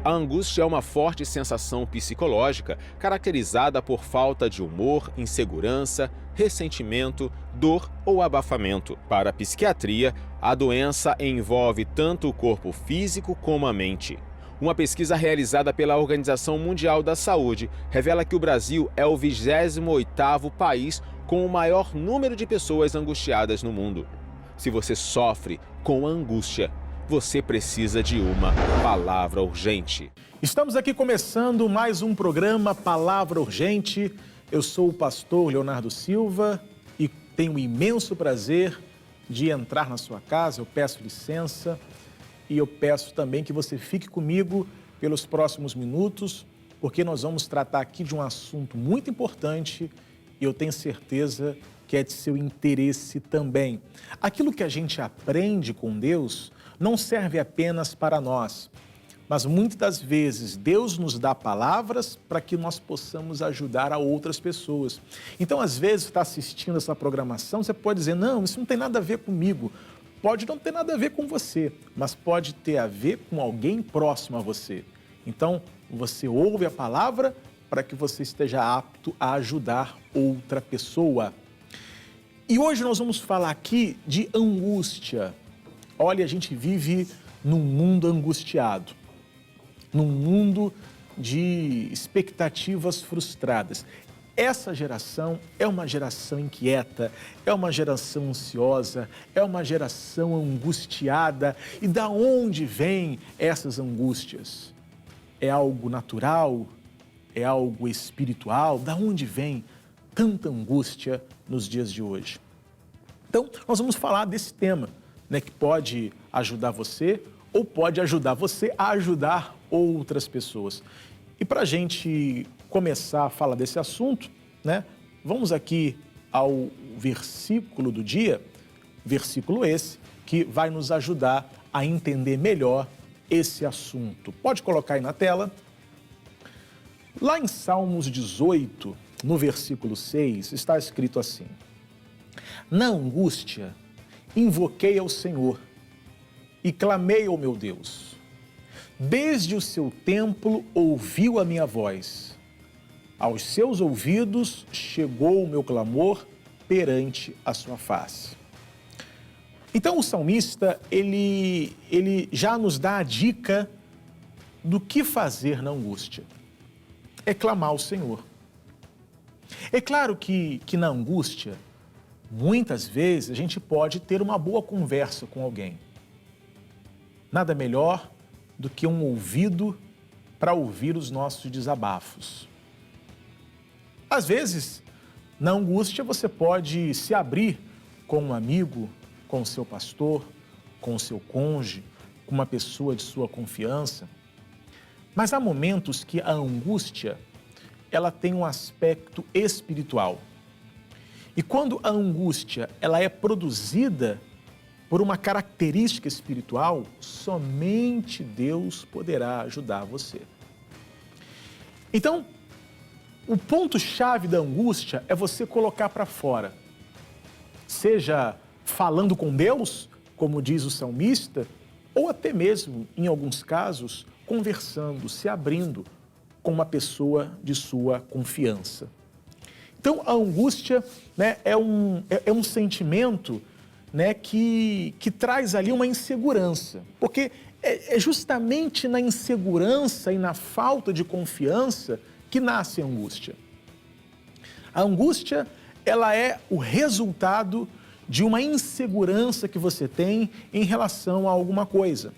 A angústia é uma forte sensação psicológica caracterizada por falta de humor, insegurança, ressentimento, dor ou abafamento. Para a psiquiatria, a doença envolve tanto o corpo físico como a mente. Uma pesquisa realizada pela Organização Mundial da Saúde revela que o Brasil é o 28º país com o maior número de pessoas angustiadas no mundo. Se você sofre com angústia, você precisa de uma palavra urgente. Estamos aqui começando mais um programa Palavra Urgente. Eu sou o pastor Leonardo Silva e tenho o imenso prazer de entrar na sua casa. Eu peço licença e eu peço também que você fique comigo pelos próximos minutos, porque nós vamos tratar aqui de um assunto muito importante e eu tenho certeza que é de seu interesse também. Aquilo que a gente aprende com Deus não serve apenas para nós, mas muitas das vezes Deus nos dá palavras para que nós possamos ajudar a outras pessoas. Então, às vezes, você está assistindo essa programação, você pode dizer, não, isso não tem nada a ver comigo. Pode não ter nada a ver com você, mas pode ter a ver com alguém próximo a você. Então, você ouve a palavra para que você esteja apto a ajudar outra pessoa. E hoje nós vamos falar aqui de angústia. Olha, a gente vive num mundo angustiado, num mundo de expectativas frustradas. Essa geração é uma geração inquieta, é uma geração ansiosa, é uma geração angustiada. E da onde vêm essas angústias? É algo natural? É algo espiritual? Da onde vem tanta angústia nos dias de hoje? Então, nós vamos falar desse tema, que pode ajudar você ou pode ajudar você a ajudar outras pessoas. E para a gente começar a falar desse assunto, vamos aqui ao versículo do dia, versículo esse que vai nos ajudar a entender melhor esse assunto. Pode colocar aí na tela. Lá em Salmos 18, no versículo 6, está escrito assim: na angústia, invoquei ao Senhor e clamei ao meu Deus. Desde o seu templo ouviu a minha voz. Aos seus ouvidos chegou o meu clamor perante a sua face. Então o salmista, ele já nos dá a dica do que fazer na angústia. É clamar ao Senhor. É claro que na angústia, muitas vezes a gente pode ter uma boa conversa com alguém. Nada melhor do que um ouvido para ouvir os nossos desabafos. Às vezes, na angústia, você pode se abrir com um amigo, com o seu pastor, com o seu cônjuge, com uma pessoa de sua confiança. Mas há momentos que a angústia, ela tem um aspecto espiritual. E quando a angústia ela é produzida por uma característica espiritual, somente Deus poderá ajudar você. Então, o ponto-chave da angústia é você colocar para fora. Seja falando com Deus, como diz o salmista, ou até mesmo, em alguns casos, conversando, se abrindo com uma pessoa de sua confiança. Então, a angústia é um sentimento que traz ali uma insegurança, porque é justamente na insegurança e na falta de confiança que nasce a angústia. A angústia, ela é o resultado de uma insegurança que você tem em relação a alguma coisa.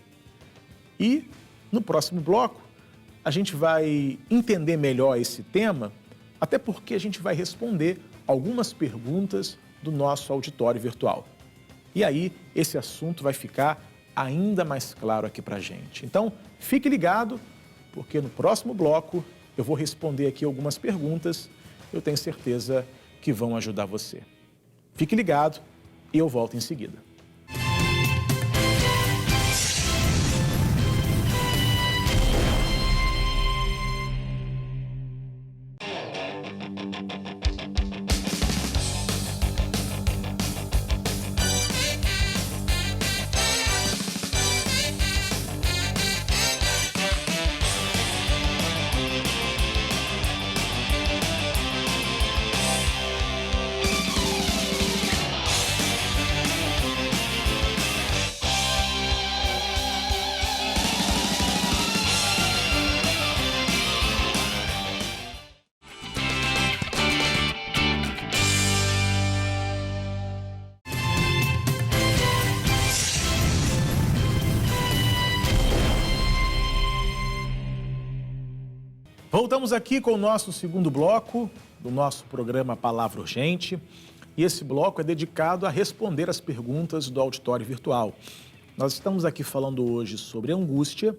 E, no próximo bloco, a gente vai entender melhor esse tema, até porque a gente vai responder algumas perguntas do nosso auditório virtual. E aí, esse assunto vai ficar ainda mais claro aqui pra gente. Então, fique ligado, porque no próximo bloco eu vou responder aqui algumas perguntas, eu tenho certeza que vão ajudar você. Fique ligado e eu volto em seguida. Voltamos aqui com o nosso segundo bloco do nosso programa Palavra Urgente. E esse bloco é dedicado a responder as perguntas do auditório virtual. Nós estamos aqui falando hoje sobre angústia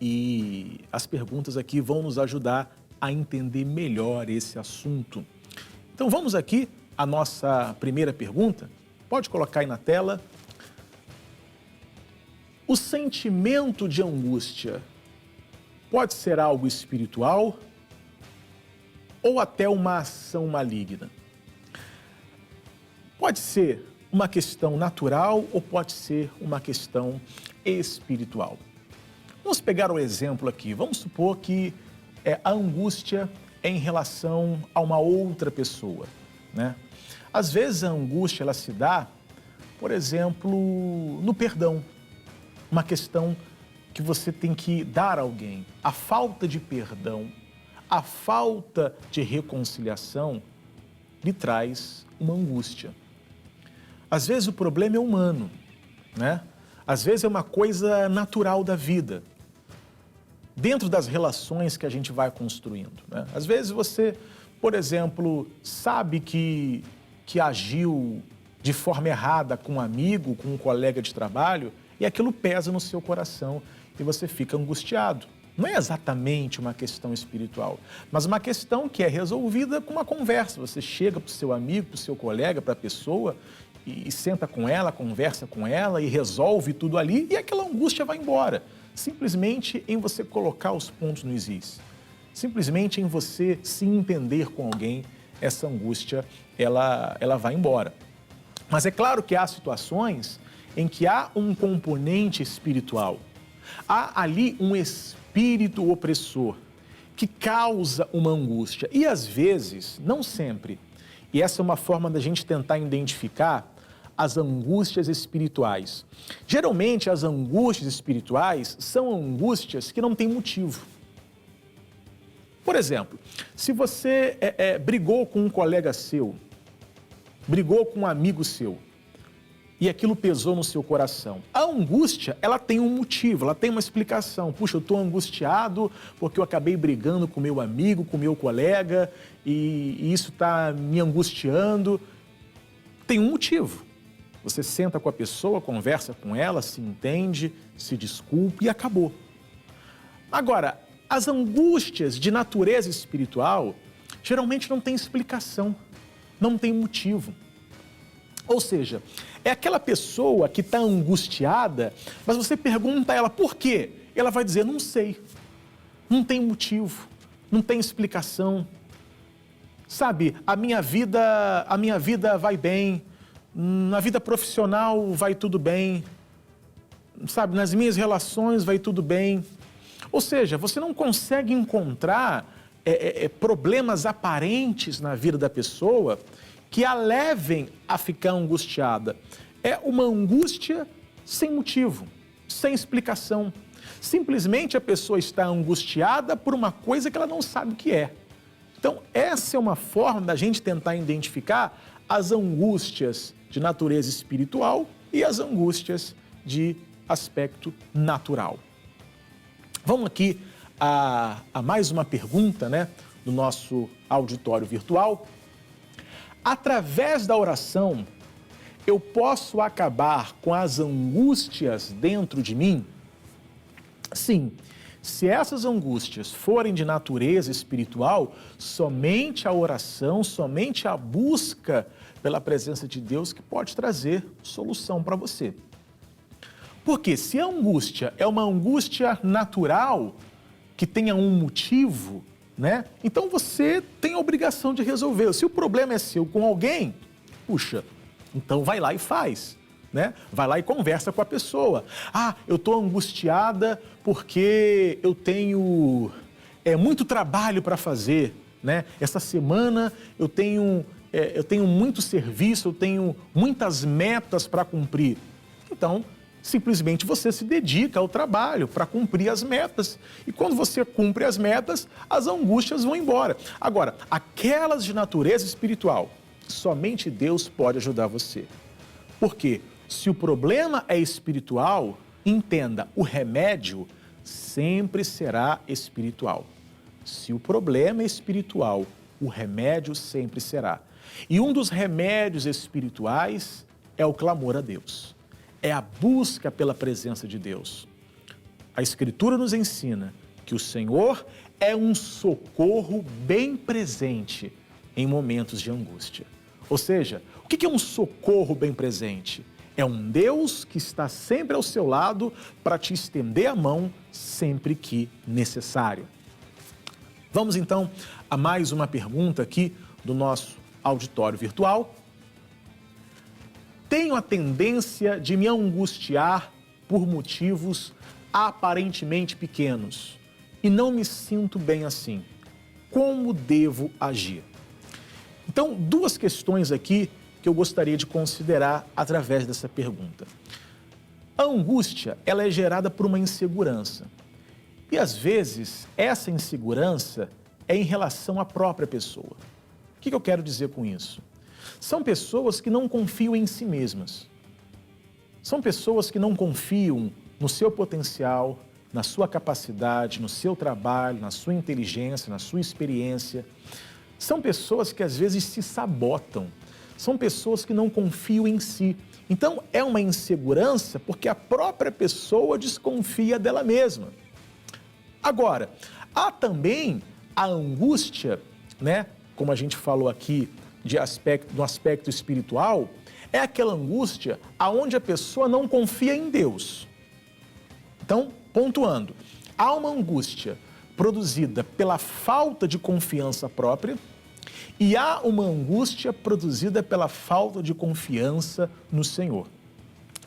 e as perguntas aqui vão nos ajudar a entender melhor esse assunto. Então vamos aqui à nossa primeira pergunta. Pode colocar aí na tela. O sentimento de angústia pode ser algo espiritual ou até uma ação maligna? Pode ser uma questão natural ou pode ser uma questão espiritual. Vamos pegar um exemplo aqui. Vamos supor que a angústia é em relação a uma outra pessoa, né? Às vezes a angústia ela se dá, por exemplo, no perdão. Uma questão que você tem que dar a alguém. A falta de perdão, a falta de reconciliação lhe traz uma angústia. Às vezes o problema é humano, né? Às vezes é uma coisa natural da vida, dentro das relações que a gente vai construindo, né? Às vezes você, por exemplo, sabe que agiu de forma errada com um amigo, com um colega de trabalho, e aquilo pesa no seu coração e você fica angustiado. Não é exatamente uma questão espiritual, mas uma questão que é resolvida com uma conversa. Você chega para o seu amigo, para o seu colega, para a pessoa e senta com ela, conversa com ela e resolve tudo ali e aquela angústia vai embora. Simplesmente em você colocar os pontos nos is. Simplesmente em você se entender com alguém, essa angústia ela vai embora. Mas é claro que há situações em que há um componente espiritual. Há ali um espírito opressor que causa uma angústia. E às vezes, não sempre, e essa é uma forma da gente tentar identificar as angústias espirituais. Geralmente, as angústias espirituais são angústias que não têm motivo. Por exemplo, se você brigou com um colega seu, brigou com um amigo seu, e aquilo pesou no seu coração. A angústia, ela tem um motivo, ela tem uma explicação. Puxa, eu estou angustiado porque eu acabei brigando com meu amigo, com meu colega, e isso está me angustiando. Tem um motivo. Você senta com a pessoa, conversa com ela, se entende, se desculpa e acabou. Agora, as angústias de natureza espiritual geralmente não tem explicação, não tem motivo. Ou seja, é aquela pessoa que está angustiada, mas você pergunta a ela por quê? Ela vai dizer, não sei, não tem motivo, não tem explicação. Sabe, a minha vida vai bem, na vida profissional vai tudo bem, sabe, nas minhas relações vai tudo bem. Ou seja, você não consegue encontrar problemas aparentes na vida da pessoa que a levem a ficar angustiada. É uma angústia sem motivo, sem explicação. Simplesmente a pessoa está angustiada por uma coisa que ela não sabe o que é. Então, essa é uma forma da gente tentar identificar as angústias de natureza espiritual e as angústias de aspecto natural. Vamos aqui a mais uma pergunta, né, do nosso auditório virtual. Através da oração, eu posso acabar com as angústias dentro de mim? Sim, se essas angústias forem de natureza espiritual, somente a oração, somente a busca pela presença de Deus que pode trazer solução para você. Porque se a angústia é uma angústia natural, que tenha um motivo, né? Então você tem a obrigação de resolver. Se o problema é seu com alguém, puxa, então vai lá e faz, né? Vai lá e conversa com a pessoa. Ah, eu estou angustiada porque eu tenho muito trabalho para fazer, né? Essa semana eu tenho muito serviço, eu tenho muitas metas para cumprir. Então, simplesmente você se dedica ao trabalho para cumprir as metas. E quando você cumpre as metas, as angústias vão embora. Agora, aquelas de natureza espiritual, somente Deus pode ajudar você. Porque se o problema é espiritual, entenda, o remédio sempre será espiritual. Se o problema é espiritual, o remédio sempre será. E um dos remédios espirituais é o clamor a Deus. É a busca pela presença de Deus. A Escritura nos ensina que o Senhor é um socorro bem presente em momentos de angústia. Ou seja, o que é um socorro bem presente? É um Deus que está sempre ao seu lado para te estender a mão sempre que necessário. Vamos então a mais uma pergunta aqui do nosso auditório virtual. Tenho a tendência de me angustiar por motivos aparentemente pequenos e não me sinto bem assim. Como devo agir? Então, duas questões aqui que eu gostaria de considerar através dessa pergunta. A angústia, ela é gerada por uma insegurança. E às vezes, essa insegurança é em relação à própria pessoa. O que eu quero dizer com isso? São pessoas que não confiam em si mesmas. São pessoas que não confiam no seu potencial, na sua capacidade, no seu trabalho, na sua inteligência, na sua experiência. São pessoas que às vezes se sabotam. São pessoas que não confiam em si. Então, é uma insegurança porque a própria pessoa desconfia dela mesma. Agora, há também a angústia, né? Como a gente falou aqui no aspecto espiritual, é aquela angústia aonde a pessoa não confia em Deus. Então, pontuando, há uma angústia produzida pela falta de confiança própria e há uma angústia produzida pela falta de confiança no Senhor.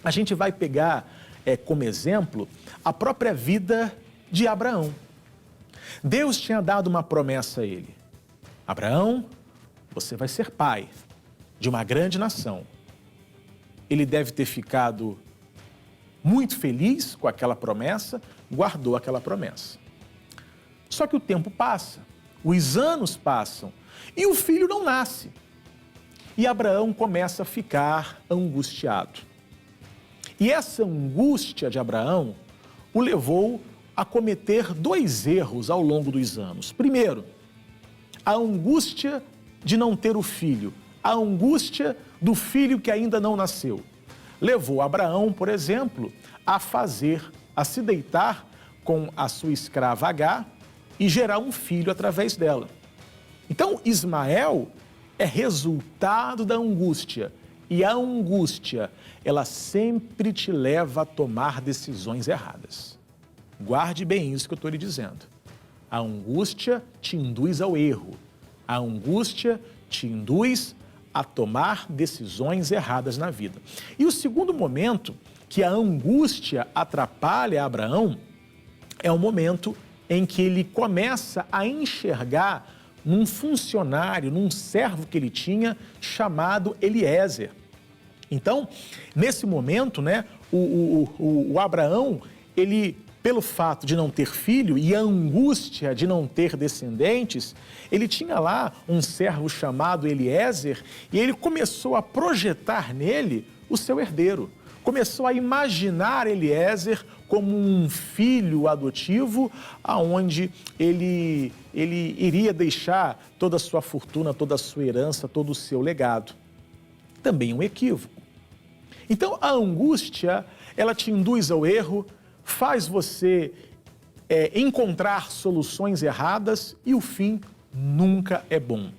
A gente vai pegar como exemplo a própria vida de Abraão. Deus tinha dado uma promessa a ele. Abraão, você vai ser pai de uma grande nação. Ele deve ter ficado muito feliz com aquela promessa, guardou aquela promessa. Só que o tempo passa, os anos passam e o filho não nasce. E Abraão começa a ficar angustiado. E essa angústia de Abraão o levou a cometer dois erros ao longo dos anos. Primeiro, a angústia de não ter o filho, a angústia do filho que ainda não nasceu. Levou Abraão, por exemplo, a se deitar com a sua escrava Agar e gerar um filho através dela. Então, Ismael é resultado da angústia. E a angústia, ela sempre te leva a tomar decisões erradas. Guarde bem isso que eu estou lhe dizendo. A angústia te induz ao erro. A angústia te induz a tomar decisões erradas na vida. E o segundo momento que a angústia atrapalha Abraão é o momento em que ele começa a enxergar num funcionário, num servo que ele tinha chamado Eliezer. Então, nesse momento, né, o Abraão, ele, pelo fato de não ter filho e a angústia de não ter descendentes, ele tinha lá um servo chamado Eliezer e ele começou a projetar nele o seu herdeiro. Começou a imaginar Eliezer como um filho adotivo, aonde ele iria deixar toda a sua fortuna, toda a sua herança, todo o seu legado. Também um equívoco. Então, a angústia, ela te induz ao erro, faz você encontrar soluções erradas e o fim nunca é bom.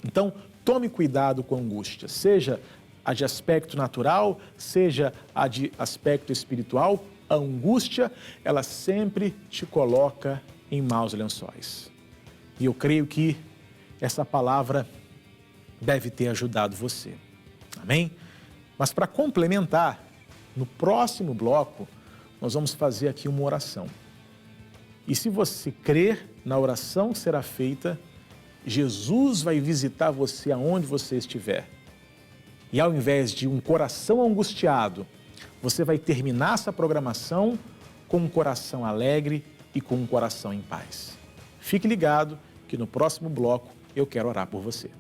Então, tome cuidado com a angústia, seja a de aspecto natural, seja a de aspecto espiritual. A angústia, ela sempre te coloca em maus lençóis. E eu creio que essa palavra deve ter ajudado você. Amém? Mas para complementar, no próximo bloco, nós vamos fazer aqui uma oração. E se você crer na oração que será feita, Jesus vai visitar você aonde você estiver. E ao invés de um coração angustiado, você vai terminar essa programação com um coração alegre e com um coração em paz. Fique ligado que no próximo bloco eu quero orar por você.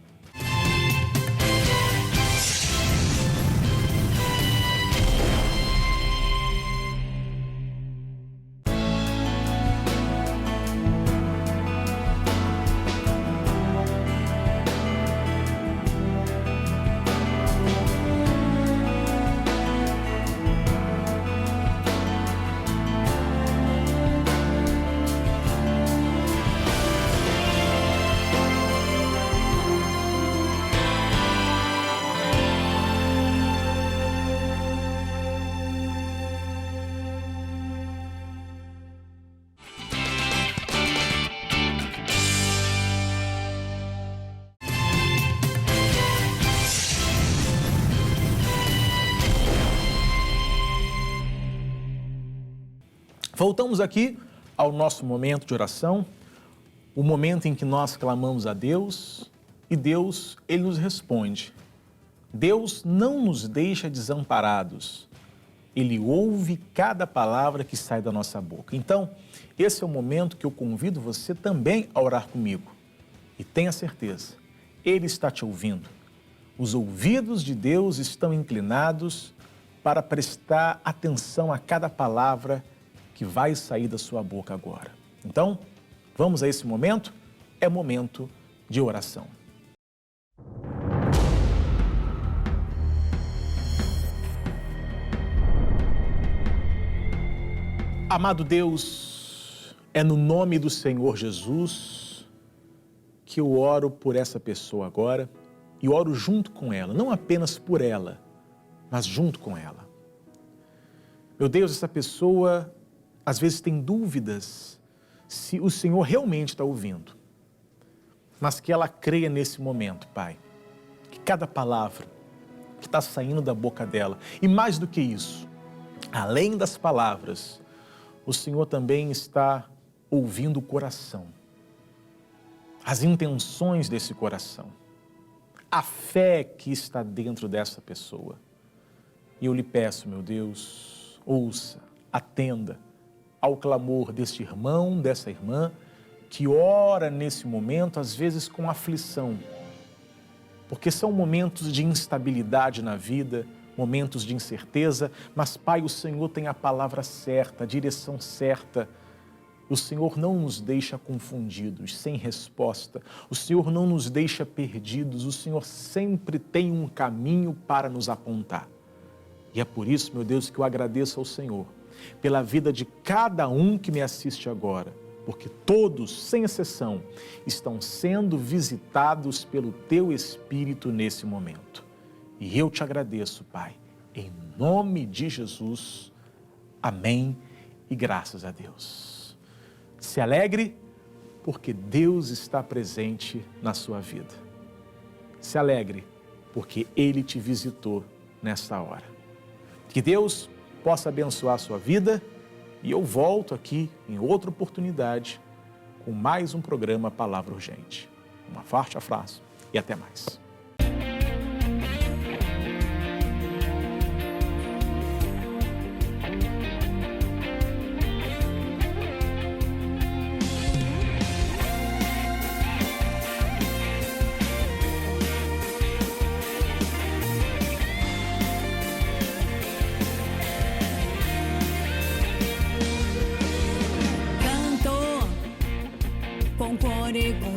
Voltamos aqui ao nosso momento de oração, o momento em que nós clamamos a Deus e Deus, Ele nos responde. Deus não nos deixa desamparados. Ele ouve cada palavra que sai da nossa boca. Então, esse é o momento que eu convido você também a orar comigo. E tenha certeza, Ele está te ouvindo. Os ouvidos de Deus estão inclinados para prestar atenção a cada palavra que vai sair da sua boca agora. Então, vamos a esse momento? É momento de oração. Amado Deus, é no nome do Senhor Jesus que eu oro por essa pessoa agora e oro junto com ela, não apenas por ela, mas junto com ela. Meu Deus, essa pessoa às vezes tem dúvidas se o Senhor realmente está ouvindo, mas que ela creia nesse momento, Pai, que cada palavra que está saindo da boca dela, e mais do que isso, além das palavras, o Senhor também está ouvindo o coração, as intenções desse coração, a fé que está dentro dessa pessoa. E eu lhe peço, meu Deus, ouça, atenda ao clamor deste irmão, dessa irmã, que ora nesse momento, às vezes com aflição, porque são momentos de instabilidade na vida, momentos de incerteza, mas, Pai, o Senhor tem a palavra certa, a direção certa. O Senhor não nos deixa confundidos, sem resposta. O Senhor não nos deixa perdidos. O Senhor sempre tem um caminho para nos apontar. E é por isso, meu Deus, que eu agradeço ao Senhor pela vida de cada um que me assiste agora, porque todos, sem exceção, estão sendo visitados pelo Teu Espírito nesse momento. E eu te agradeço, Pai, em nome de Jesus. Amém e graças a Deus. Se alegre, porque Deus está presente na sua vida. Se alegre, porque Ele te visitou nesta hora. Que Deus possa abençoar a sua vida e eu volto aqui em outra oportunidade com mais um programa Palavra Urgente. Um forte abraço e até mais. Com cor e com